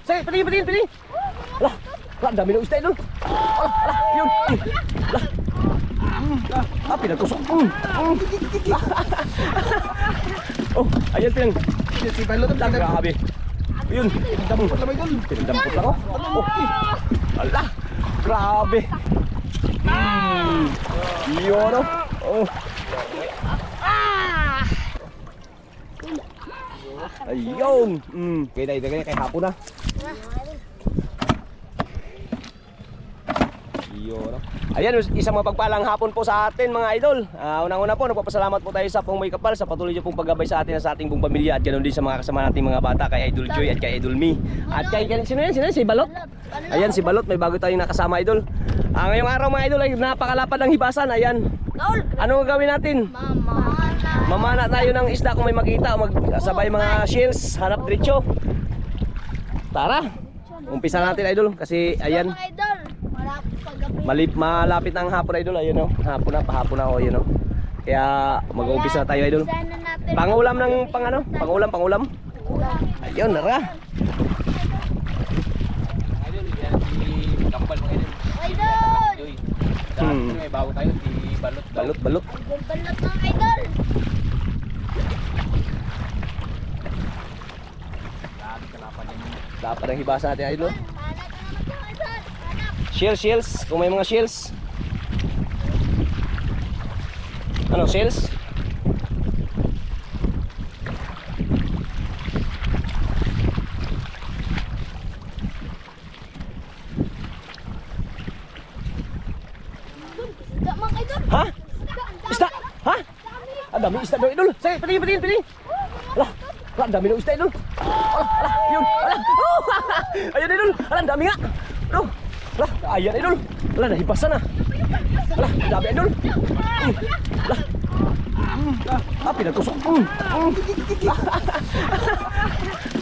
Sige, pati. Lah, ang dami ng isda idol. Lah, yun. Lah. Pinagtusok. Oh, ayan pinang. Si Balot ang Grabe. Yun. dampot lang idol. Pinagdampot lang ako. Ala, grabe. Yun oh. Oh. Ayun. Kaya na kay hapon na. Yun. Ayan, isang mapagpalang hapon po sa atin mga idol. Unang-una po, nagpapasalamat po tayo sa Pong May Kapal sa patuloy niyo pong paggabay sa atin at sa ating pong pamilya. At ganoon din sa mga kasama nating mga bata, kay Idol Joy at kay Idol Me. At kay sino yan? Si Balot? Ayan, si Balot, may bago tayong nakasama idol. Ngayong araw mga idol ay napakalapad ng hibasan. Ayan. Ano gagawin natin? Mamana tayo ng isda kung may makita. Magsabay mga shells, hanap diretso. Tara. Umpisa natin idol kasi ayan. Malapit na ang hapon idol, ayun oh. Pahapon na oh, ayun oh. Kaya mag-uumpisa na tayo idol. Pangulam ng pangulam. Ayun, nara. Idol, yan si Kampal mo idol. Idol! Dahil may bago tayo, si Balot. Balot. Balot ng idol! Dapat ang hibasa natin idol. Shells, kung may mga shells. Ano, shells? Ha? Isda? Ha? Ang dami isda doon idol. Sige, pati. Alah, ang dami ng isda idol. Alah, yun. Alah. Ayun idol. Alah, ang dami nga. Aduh. Lah, ayan idol. Lah, nahibasan na. Lah, dami idol. Lah. Pinagtusok.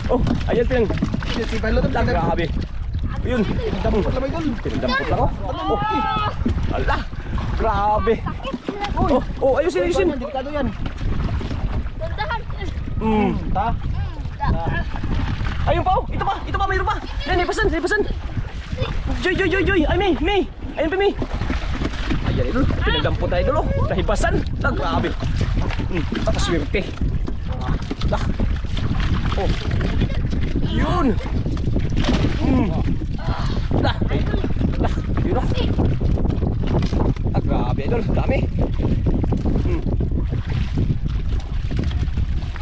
Oh, ayan pinang. Si Balot ang Grabe. Yun. dampot lang idol. Pinagdampot lang ako. Alah, grabe. Ayusin. Delikado yan. Ta. Ayun pa oh. Ito pa, mayroon pa. Yan, nahibasan. Joy. Ay, May. Ayun pa, May. Ayan, idol. Pinagdampot tayo, idol. Nahibasan. Grabe. Pakaswerte. Lah. Oh. Yun. Lah. Yun oh. Grabe, idol. Dami.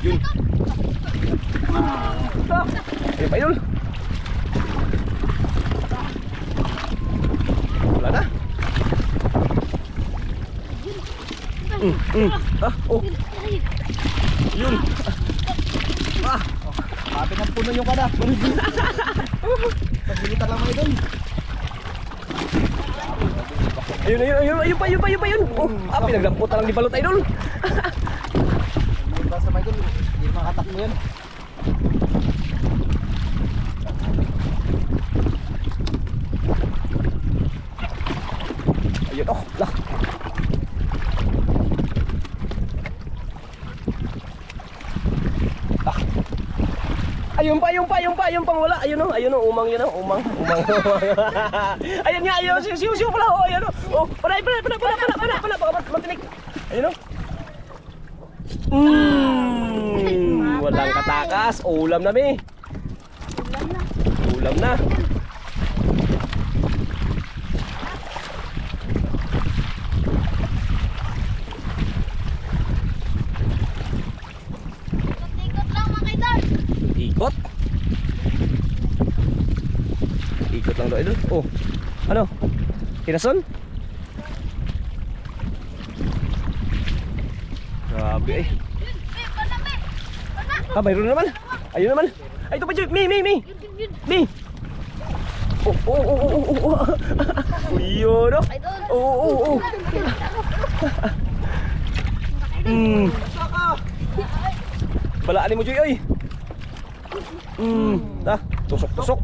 Yun. Ayun pa, idol. Wala na. Oh. Yun. Pati ng puno yung kada. Pagbilitan lang mga idol. Ayun pa yun. Oh, pinagdampot lang ni Balot idol. Basta mga idol, hindi makatakbo yan. Ayun oh, lah. Ayun pang wala. Ayun oh, umang yun oh, umang. Ayun nga, ayun, siyo pala oh, ayun oh. Oh, panay, baka matinik. Ayun oh. Walang katakas, ulam na mi. Ulam na. Ikot lang daw idol. Oh. Ano? Tinason? Grabe eh. Mayroon naman. Ayun naman. Ay, ito pa Joy. Mi. Oh. Yun oh. Oh. Balaan mo Joy oy. Tusok.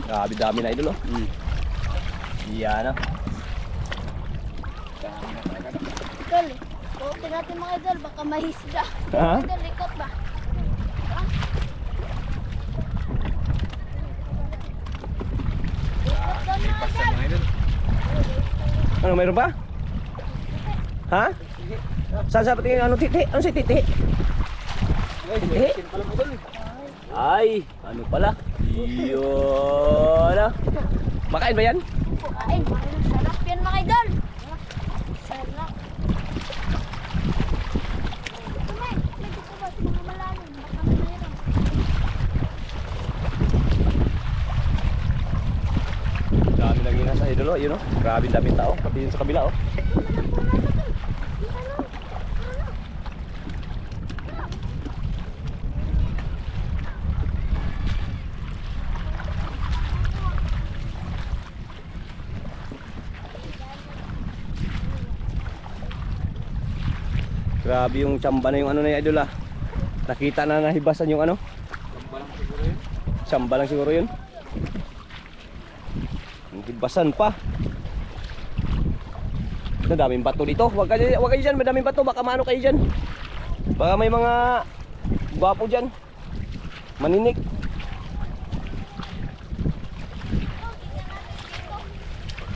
Grabe dami na idol oh. Yan ah. Ikutin natin mga idol, baka mahisda. Ha? Idol, ikot ba? Ikot daw mga idol. Ano, mayroon pa? Ha? Saan sa patingin? Ano, titi? Ano si titi? Titi? Ay, ano pala? Yun. Makain ba yan? Kain, sarap yan mga idol. Sarap. Ito may, lagi ko ba sa mga malalim? Baka mayroon. Dami lang yun sa idol, yun o. Grabe daming tao, pati yun sa kabila o. Grabe yung tsamba na yung ano na yung idol ah. Nakita na nahibasan yung ano. Tsamba lang siguro yun. Nahibasan pa. Ang daming bato dito. Huwag kayo dyan, madaming bato. Baka maano kayo dyan. Baka may mga gwapo dyan. Maninik.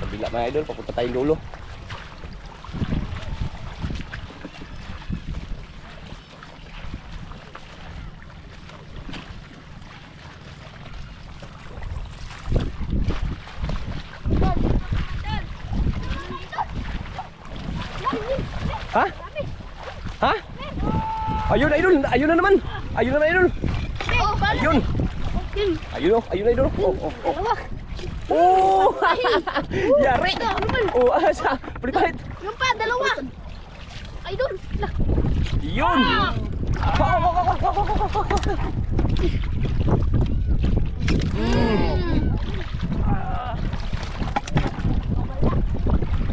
Kabila mga idol, papunta tayong dulo. Ha? Ha? Ayun, idol. Ayun na naman. Ayun na naman, idol. Ayun. Ayun, oh. Ayun, idol. Oh, oh, oh. Oh! Yari. Oh, asa? Palit. Yung pa, dalawa. Idol. Yun.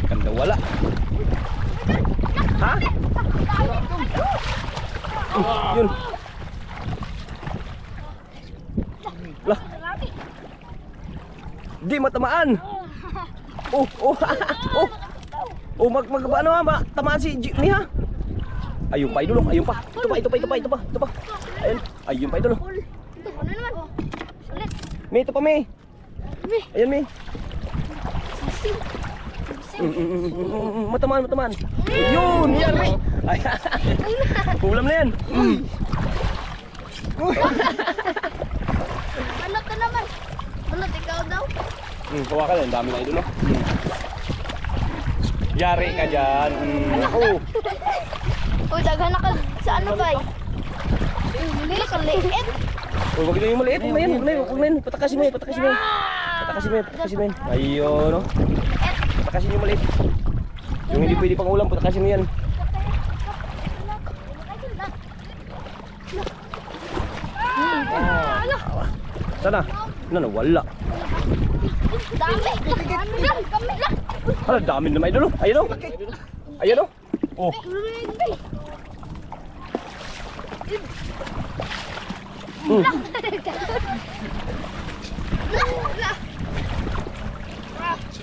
Ganda wala. Ha? Yun. Lah. Di matamaan. Oh, oh. Oh. Oh, ano ha, tamaan si Jimmy ha. Ayun pa idol, ayun pa. Ito pa. Ayun. Ayun pa idol. Ito, ano naman? Ulit. May ito pa may. Ayun may. Sisim. Matamaan. Ayun, yan may. Ay. Ulam na yan. Balot ka naman. Balot, ikaw daw. Kawa ka na, ang dami na idol, no? Yari ka dyan. Oh. Uy, daghan na ka sa ano ba? Hindi ka liit. Oh, wag yung maliit. Huwag na yan. Patakasin mo yan. Ayun, no? Patakasin yung maliit. Yung hindi pwede pang ulam, patakasin mo yan. Sana? Ano, wala. Dami. Ano lang, kami lang. Hala, dami naman idol, oh. Ayun, oh. Ayun, oh. Oh.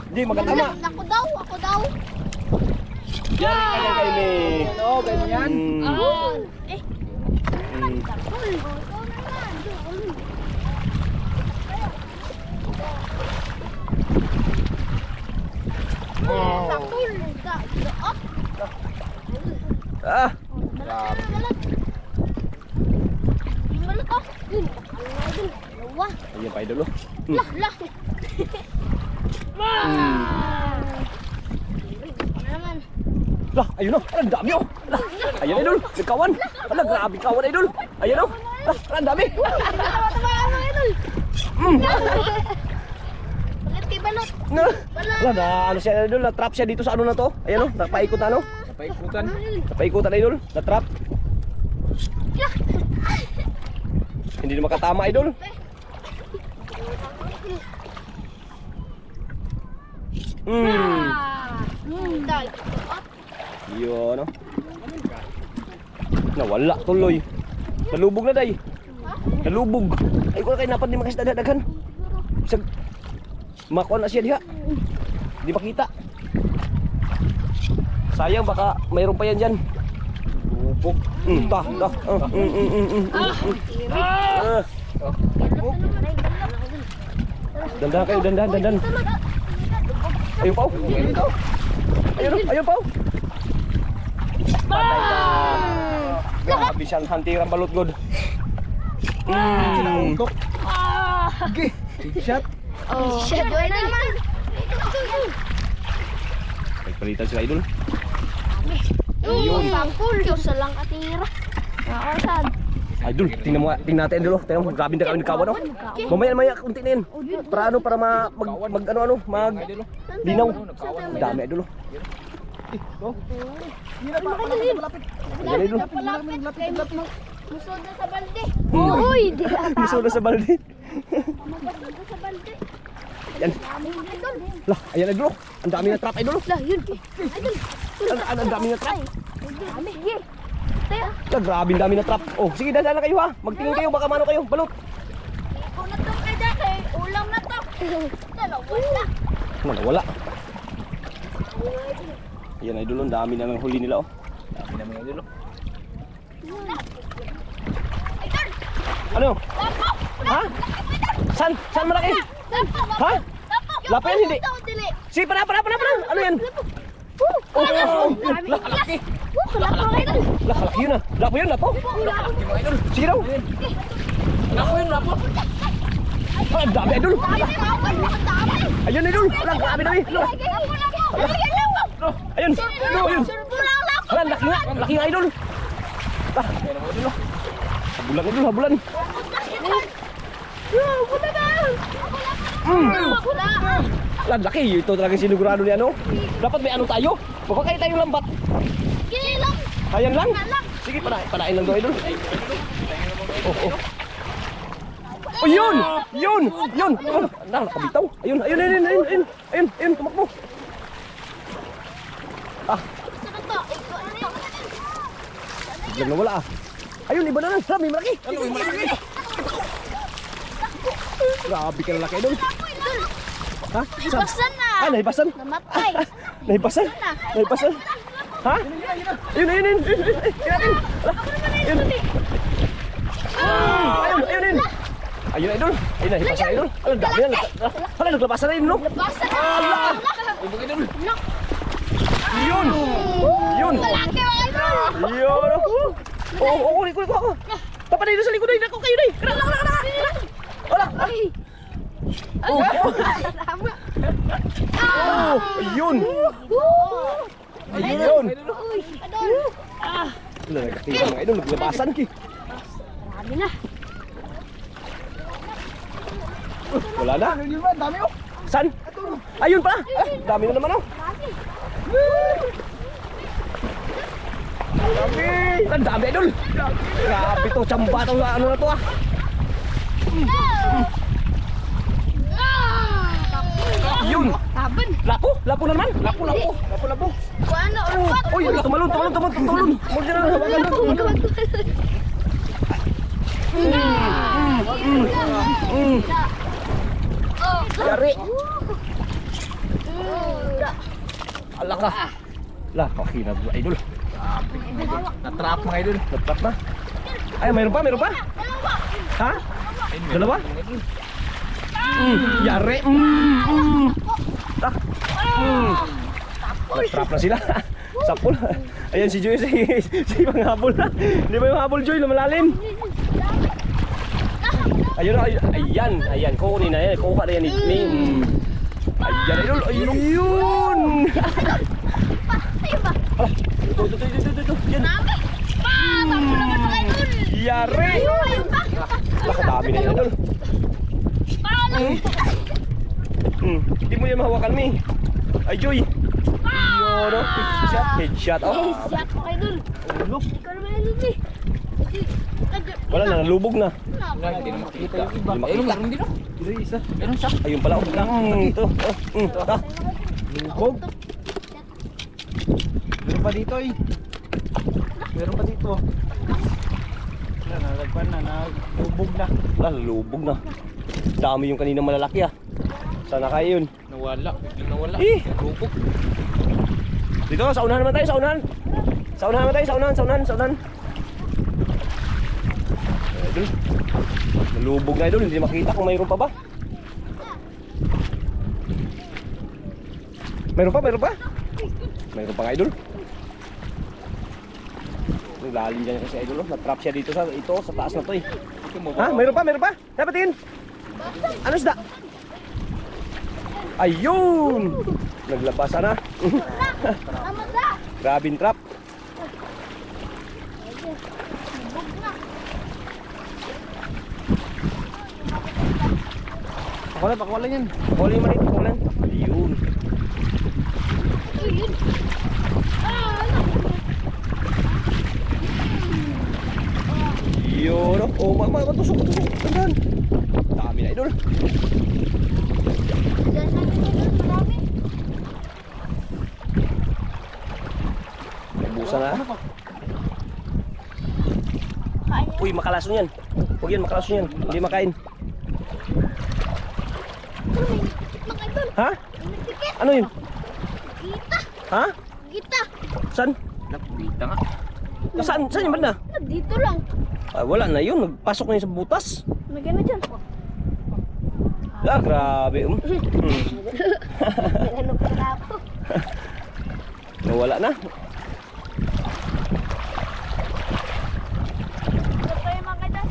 Di, magkatama. Ako daw. Yari ka dyan kay May. Oo, ganyan. Eh, Mm. ikaw naman. Sakul. Ah, Balot. Balot ko. Dalawa. ayun pa idol, oh. Lah. Ano naman? Lah, ayun, oh. Ang dami, oh. Lah, ayun idol, nagkawan. Hala, grabe kawan idol. Ayun, oh. Lah, ang dami. Tawa ano, idol. Balit kay balot. Wala na, ano siya idol, na-trap siya dito sa ano na to. Ayan, oh, napaikot na, ano. Paikutan. Napaikutan idol, na-trap. Hindi na makatama idol. Dal. Yun, no? Nawala tuloy. Nalubog na day. Nalubog. Ay ko kay napan di makita daghan. Sag makuha na siya diha. Di makita. Sayang baka mayroon pa yan diyan. Lupok. Ta. Dandan kayo, dandan. Ayun pa. Ayun pa. Patay ka. Grabe siyang hantirang balot god. Sinautok. Okay. Shot. Oh, shit, join na naman. Nagpalitan sila idol. Yun. Pangkul. Sa lang katira. Nakasad. Idol, tingnan natin idol. Tingnan mo, grabe na kami nagkawan no. Mamaya kunti na yan. Para mag linaw. Dami idol. Ayan idol. Musod na sa balde. Uy, di ka. Musod na sa balde. Musod sa balde. Yan. Lah, ayan idol. Ang dami na trap idol. Lah, yun. Idol. Ang dami na trap. Dami. Sige. Tayo. Lah, grabe ang dami na trap. Oh, sige dandan na kayo ha. Magtingin kayo baka mano kayo. Balot. Ikaw na to kay Jackie. Ulam na to. Wala. Wala. Ayan idol, ang dami na ng huli nila oh. Dami naman idol. Ano? Ha? San malaki? Ha? Lapo yan hindi? Si, para. Ano yan? Oh, Laki. Lapo yun ah. Lapo yun, lapo. Sige daw. Lapo. Ah, ang dami idol. Ayun idol. Alang, grabe dami. Ayun. Ayun. Alang, laki nga idol. Ah, habulan. Alang, laki. Ito talaga sinigurado niya no. Dapat may ano tayo. Magpakain tayong lambat. Ayan lang. Sige, panain lang daw idol. Oh. Oh, yun! Oh, nakabitaw. Ayun, tumakbo. Ah, biglang nawala ah. Ayun, iba na lang. May malaki. Grabe ka lalaki doon. Ha? Nahibasan na. Ah, nahibasan? Namatay. Nahibasan? Ha? Ayun. Kinatin. Ayun. Ayun idol. Ayun nahibasan idol. Alam, dami na. Hala, naglabasan na yun no? Nahibasan na. Allah! Yun. Malaki mga idol. Yun. Kunin ko. Tapan na yun sa likod na yun. Ako kayo na yun. Wala. Ayun. Wala, nagkatira mga idol. Naglabasan ki. Marami na. Wala na. Dami oh. San? Ayun pa. Dami na naman oh. Ang dami idol. Grabe to, tsamba to, ano na to ah. Yun. Lapo na naman. Lapo. Ano? Urpat. Uy, tumalon. Huwag na lang hawakan. Yari. Ala ka. Lah, kakina to idol. Na-trap mga idol. Natrap na. Ay, mayroon pa? Ha? Dalawa? Yari. Natrap na sila. Sapul. Ayan si Joy, si panghabol na. Hindi ba yung habol Joy na malalim? Ayan. Kukunin na yan. Kukuha na yan ni Ning. Ayan, idol. Ayun. Ito. Yan. Sampo naman mga idol. Yari. Nakadami na yan, idol. Hindi mo yan mahawakan, Mi. Ay, Joy. Yun, oh. Headshot. Oh. Siyak mga idol. Ikaw naman idol eh. Wala na, nalubog na. Hindi na makita. Ayun, meron din oh. Isa. Meron siya. Ayun pala. Ito. Lubog. Meron pa dito eh. Meron pa dito. Nalagpan na, nalubog na. Lubog na. Dami yung kanina malalaki ah. Sana kayo yun. Nawala, biglang nawala. Eh! Lubog. Dito, sa unahan naman tayo, sa unahan. Saunahan na tayo, saunahan. Idol. Nalubog na idol, hindi makita kung mayroon pa ba. Mayroon pa? Mayroon pa nga idol. Ang lalim dyan kasi idol, na-trap siya dito sa taas na to eh. Ha? Mayroon pa? Dapat tingin. Ano isda? Ayun! Naglabasan na. Tama na. Grabing trap. Pakulan yan. Huli yung maliit, pakulan. Ayun. Ayun. Ano? Yun, oh. Oh, matusok. Tandaan. Dami na idol. Diyan na yun, marami. Nabusan na. Kaya. Uy, makalason yan. Huwag yan, makalason yan. Hindi makain. Ito, may nagtikit mga idol. Ha? May nagtikit. Ano yun? Gita. Ha? Gita. Saan? Nakita nga. Saan yung banda? Dito lang. Ah, wala na yun. Nagpasok na yun sa butas. May gano'n dyan. Ah, grabe. Ano pa na ako? Nawala na. Ito pa yung mga dyan.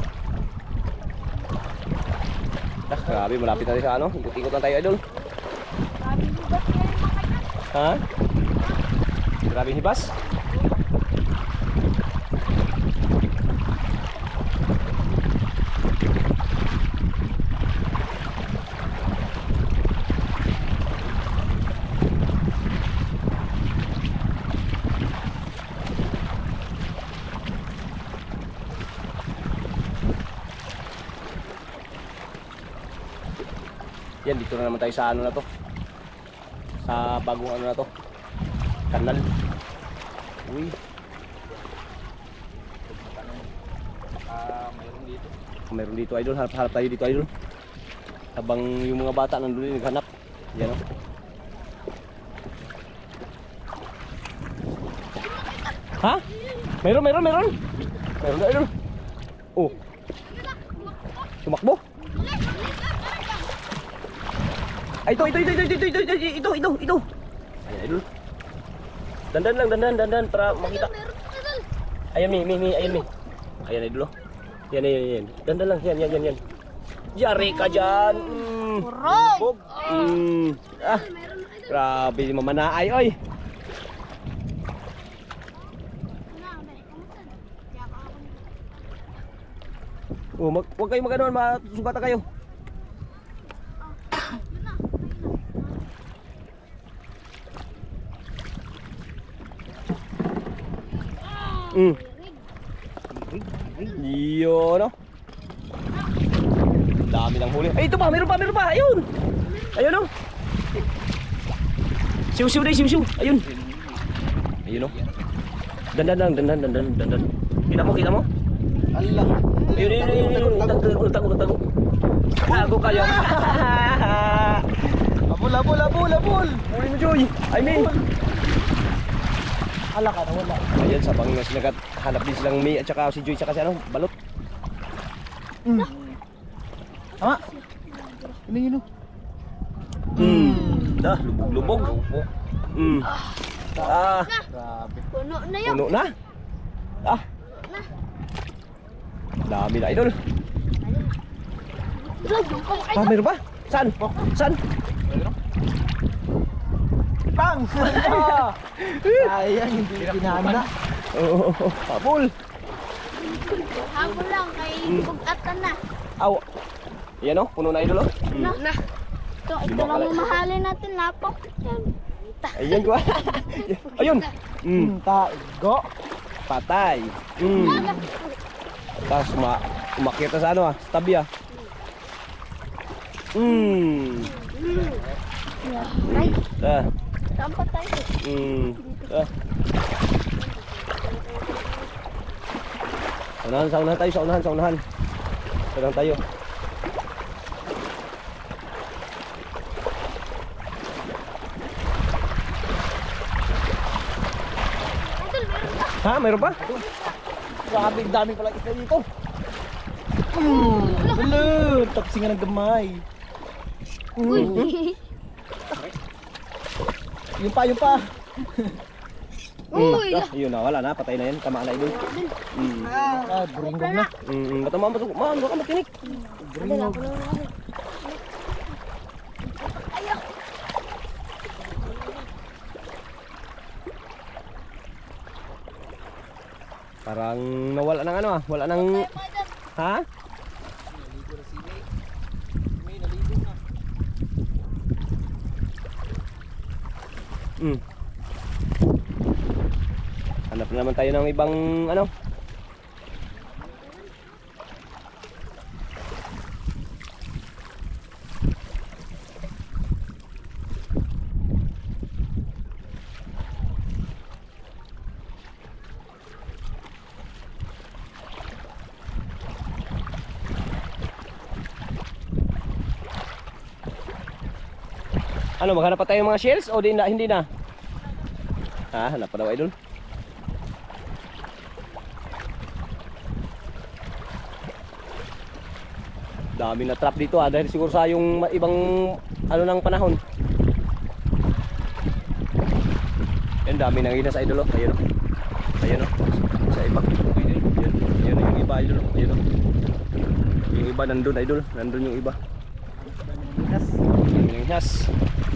Ah, grabe. Malapit na tayo sa ano. Ikot-ikot na tayo, idol. Marami bugat kayo yung mga dyan. Ha? Grabe hibas. Yan, dito na naman tayo sa ano na to. Sa bagong ano na to. Kanal. Uy. Mayroon dito idol. Harap tayo dito idol. Habang yung mga bata nandun din naghanap. Yan o. Ha? Mayroon. Mayroon na idol. Oh. Tumakbo. Ay, ito. Ayan, idol. Dandan para makita. Ayan, mi. Ayan, idol. Oh. Yan. Dandan lang, yan. Yari ka dyan. Bog. Ah, grabe, mamanaay, oy. Oh, huwag kayo mag-ano, masugatan kayo. Yun, no? Dami ng huli. Ay, ito pa, meron pa. Ayun. Ayun, no? Siw. Ayun. Ayun, no? Dandan. Kita mo? Allah. Ayun. Tago. Tago kayo. Labol. Huli mo, Joy. I mean. Ala ka na, wala. Ayan, sa bangin na sinagat. Hanap din silang May at saka si Joy at saka si ano, balot. Tama. Yun. Lubog. Grabe. Puno na yun. Puno na. Dami na idol. Meron pa? Saan? Pang! Sayang, hindi kinana. Oh, habol. Habol lang kay bugatan na. Aw. Yan, oh, puno na idol, oh. Na. Ito lang mamahalin natin lapok. Yan. Ayan ko. Ayun. Tago. Patay. Tapos umakyat na sa ano, sa tabi, ah. Ay, Ah. saan pa tayo? Saunahan tayo. Saunahan tayo. Idol, meron pa. Ha, mayroon pa? Grabe, ang dami pala isda dito. Hello, tapos nga ng gamay. Uy. Yung pa, yung pa. Uy. Yun na, wala na, patay na yan, tama na idol. Ah, buringgong na. Ba't naman masuk? Man, baka matinik. Buringgong. Parang nawala ng ano ah, wala ng... Ha? Hanap na naman tayo ng ibang ano. Ano, maghanap pa tayo ng mga shells o hindi na? Ha, hanap pa daw idol. Dami na trap dito dahil siguro sa yung ibang ano ng panahon. Yan, dami nang inas idol. Ayun o. Ayun o. Sa iba. Ayun yung iba idol. Ayun o. Yung iba nandun idol. Nandun yung iba. Dami nang inas.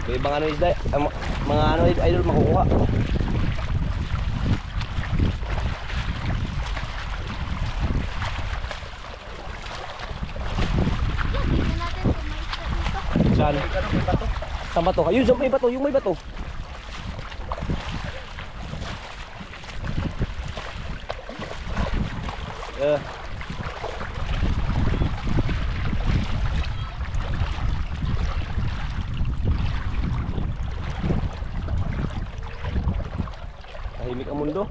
May ibang ano isda, mga ano idol makukuha. Saan? Saan bato? Ayun, may bato, yung may bato. Tahimik ang mundo.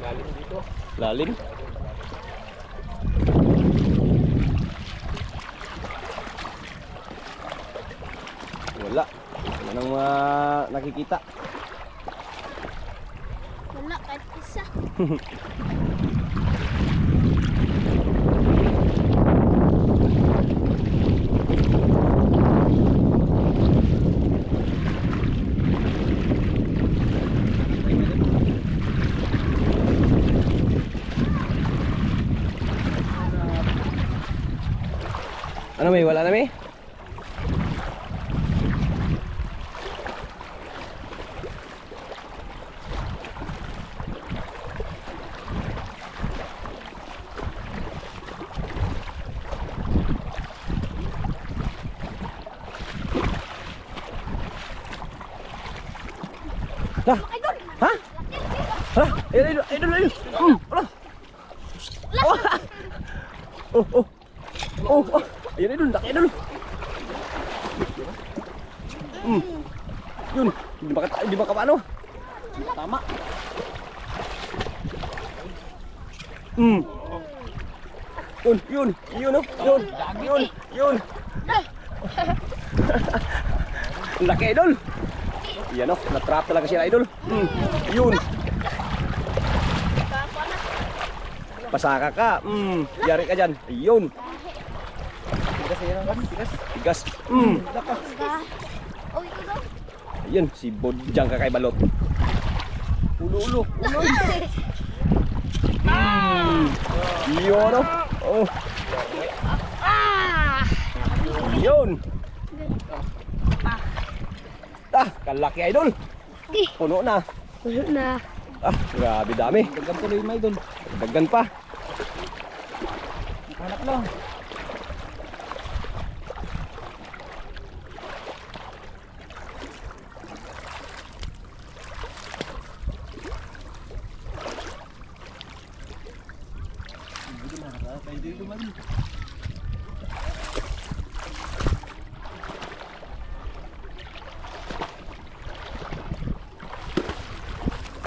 Lalim dito. Lalim. Wala. Wala nang nakikita. Wala, kahit isa. Ano may? Wala na may? Dah. Ha? Ha? Ayun. Wala. Oh. Ayun idol, laki idol. Yun, hindi ba paano? Tama. Yun. Laki idol. Yan o, na-trap talaga sila idol. Yun. Pasaka ka. Yari ka dyan. Ayun. Tigas yan ang tigas. Tigas. Oh, ito daw. Ayun, si Bodjang kakay balot. Ulo. Yun o. Oh. Yun. Kalaki idol. Puno na. Wala na. Grabe dami. Daggan tuloy may doon. Daggan pa. Hanap lang.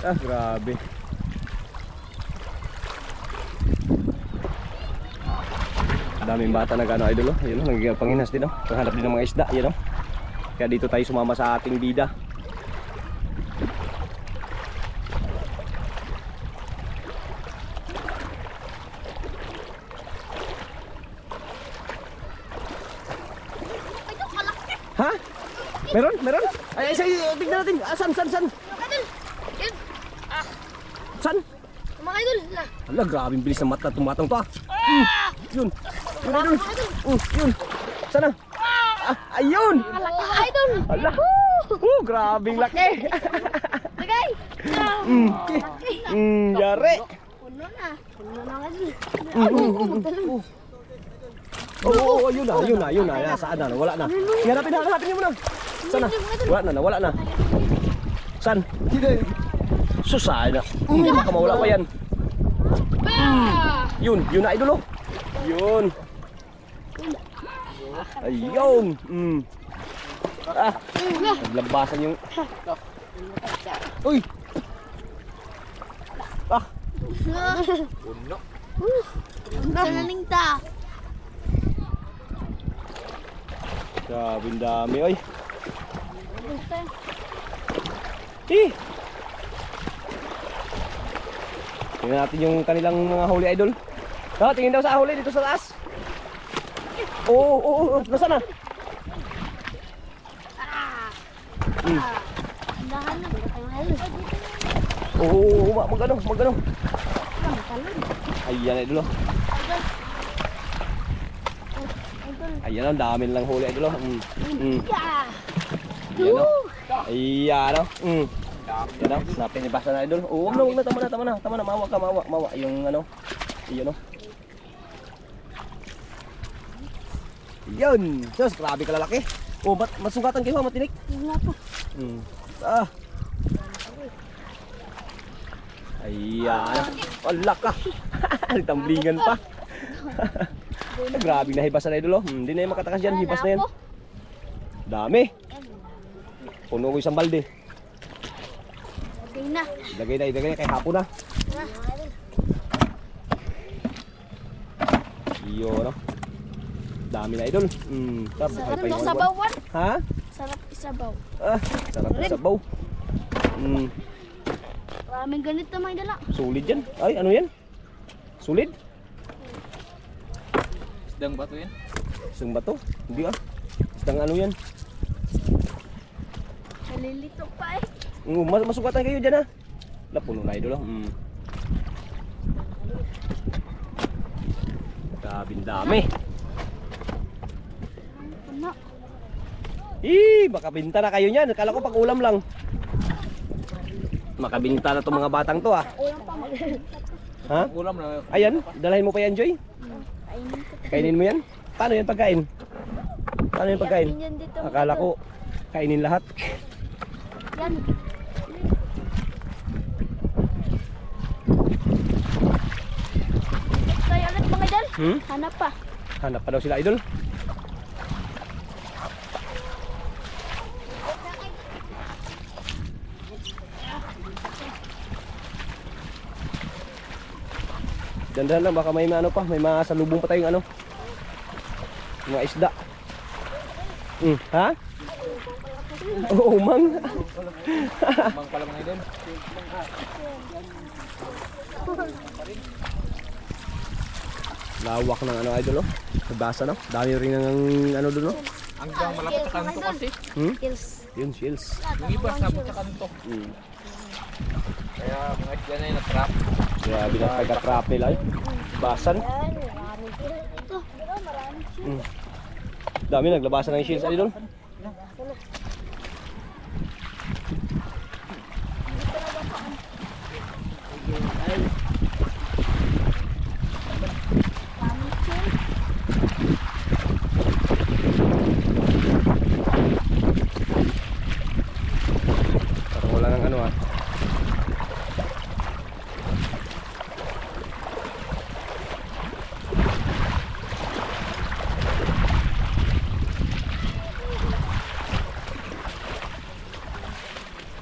Grabe. Daming bata na gano idol, oh. Yun, oh, nagiging panghinas din, oh. Paghanap din ng mga isda, yun, oh. Kaya dito tayo sumama sa ating bida. Ha? Meron? Meron? Ay, tignan natin. Ah, san? Mga idol. Yun. San? Mga idol. Hala, grabing bilis ng mata tumatang to, ah. Yun. Yun, idol. Yun. Sana? Ayun! Mga idol. Hala. Grabing laki. Tagay. Yari. Puno na. Puno na nga idol. Oo, yun na. Yan, saan na? Wala na. Hanapin niyo muna. Sana? Wala na. San? Susay na. Baka mawala pa yan. Yun na idol, oh. Yun. Ayun. Naglabasan yung... Uy! Puno. Sanaling ta. Grabe ang dami, oy. Tingnan natin yung kanilang mga huli idol. Tingin daw sa huli dito sa taas. Oo. Nasaan na? Dahan na. Oo, magano. Ayan idol, oh. Ayan, ang dami lang huli idol, oh. Ayan, oh. Ayan, oh. Ayan, oh. Napin ibasa na idol. Oo, wag na, tama na. Mawa. Yung ano. Ayan, oh. Yun! Diyos, grabe kalalaki. Oh, ba't masugatan kayo, matinik? Hindi na po. Ayan. Wala ka. Nagtamblingan pa. Grabe na hibas na idol, oh. Hindi na yung makatakas dyan, hibas na yan. Dami. Puno ko isang balde. Lagay na. Ilagay na, kay hapon na. Yun, oh. Dami na idol. Sarap ng sabawan. Ha? Sarap isabaw. Sarap na sabaw. Maraming ganito mga idol. Sulit yan. Ay, ano yan? Sulit? Isdang bato yan. Isang bato? Hindi, ah. Isang ano yan? Nalilito pa eh. Masugatan kayo dyan, ha? Napuno na idol, oh. Grabing dami. Puno. Makabinta na kayo niyan. Akala ko pag ulam lang. Makabinta na itong mga batang to, ah. Ulam pa mag. Ha? Ulam na. Ayan, dalahin mo pa yan, Joy. Kainin ko. Kainin mo yan. Paano yan pagkain? Paano yan pagkain? Yan dito. Akala ko kainin lahat. Yan. Tayo ulit mga idol. Hanap pa. Hanap pa daw sila, idol. Dandan lang, baka may ano pa, may masalubong pa tayong ano. Mga isda. Ha? Oo, mang. Mang pala mga idol. Lawak ng ano idol, oh. Nabasa, no? Dami rin ng ano doon, no? Hanggang malapit sa kanto kasi. Kills. Yun, shields. Yung iba sabot sa kanto. Kaya mga isda na yung na-trap. Grabe na pagka-trap nila, eh. Basan. Yan. Maraming kills. Ito. Maraming kills. Dami naglabasan ng shields, idol. Parang wala nang ano, ah.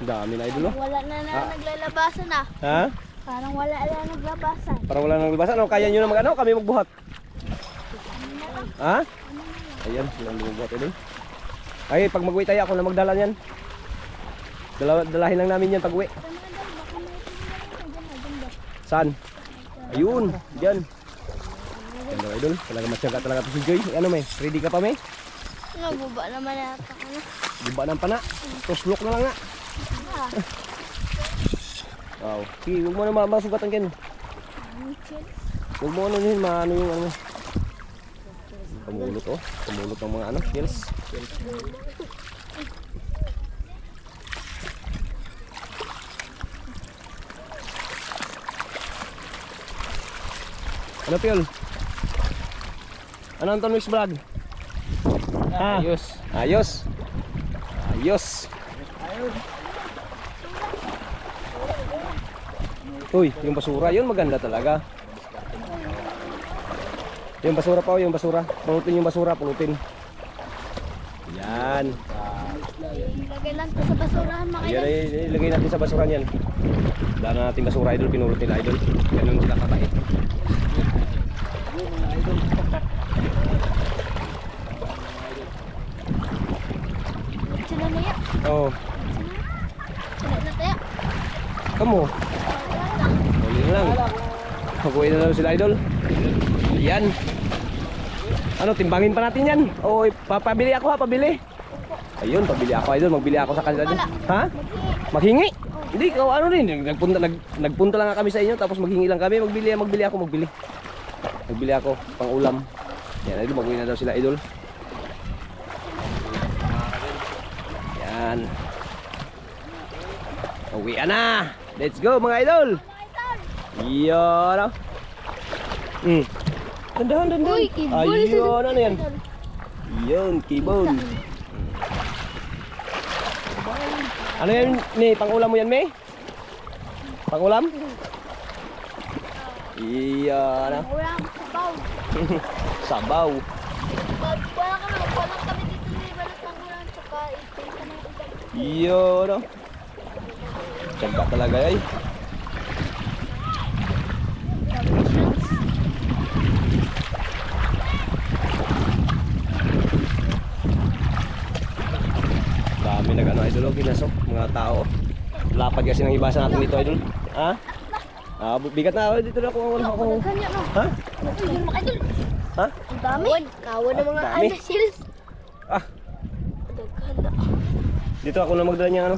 Dami na idol, oh. Wala na naglalabasan ah. Ha? Parang wala na naglabasan. Parang wala nang naglabasan. Ano, kaya nyo na mag-ano? Kami magbuhat. Ha? Ayan, silang lumubot idol. Ay, pag mag-uwi tayo, ako na magdala niyan. Dalahin lang namin yan pag-uwi. Saan? Ayun, diyan. Ganda idol, talaga matyaga talaga to si Joy. Ano may? Ready ka pa may? Naguba naman yata ko na. Giba ng pana. Tuslok na lang nga. Ah, Wow. Sige, huwag mo na masugatan Ken. Huwag mo ano yun, maano yung ano. Tumulot oh. Tumulot ng mga ano, shells. Ano Piol? Ano Anton Mix Vlog? Ayos. Ayos. Ayos. Uy, yung basura, yun maganda talaga. Yung basura pa, yung basura. Pulutin yung basura, pulutin. Yan. ilagay lang to sa basurahan mga Ayan, idol. ilagay natin sa basura niyan. Dahil na natin basura idol, pinulot nila idol. Ganun sila kabait. Sila na yan. Oo. Sila na tayo. Kamu. Huli na lang. Pag-uwi na lang sila idol. Yan. Ano, timbangin pa natin yan. O, papabili ako ha, pabili. Ayun, pabili ako idol. Magbili ako sa kanila din. Ha? Maghingi? Hindi, ikaw ano rin. Nagpunta lang kami sa inyo, tapos maghingi lang kami. Magbili ako. Magbili ako, pang ulam. Yan idol, mag-uwi na daw sila idol. Yan. Uwi na. Let's go mga idol. Yan. Dandahan. Uy, kibol. Ayun, ano yan? Yun, kibol. Ano yan, ni? Pang-ulam mo yan, May? Pang-ulam? Iyan. Walang sabaw. Sabaw. Walang kami dito ni Balat ng ulan tsaka itin ka ng ulan. Iyan. Tiyagka talaga ay. Dami nag-ano idol, ginasok mga tao. Lapad kasi ng ibasa natin dito idol. Ha? Ah, bigat na dito na ako. Kanya no. Ha? Uy, yun mga idol. Ha? Ang dami. Kawan ng mga Ang dami. ano, shields. Ah, Daghan na. dito ako na magdala niya ano.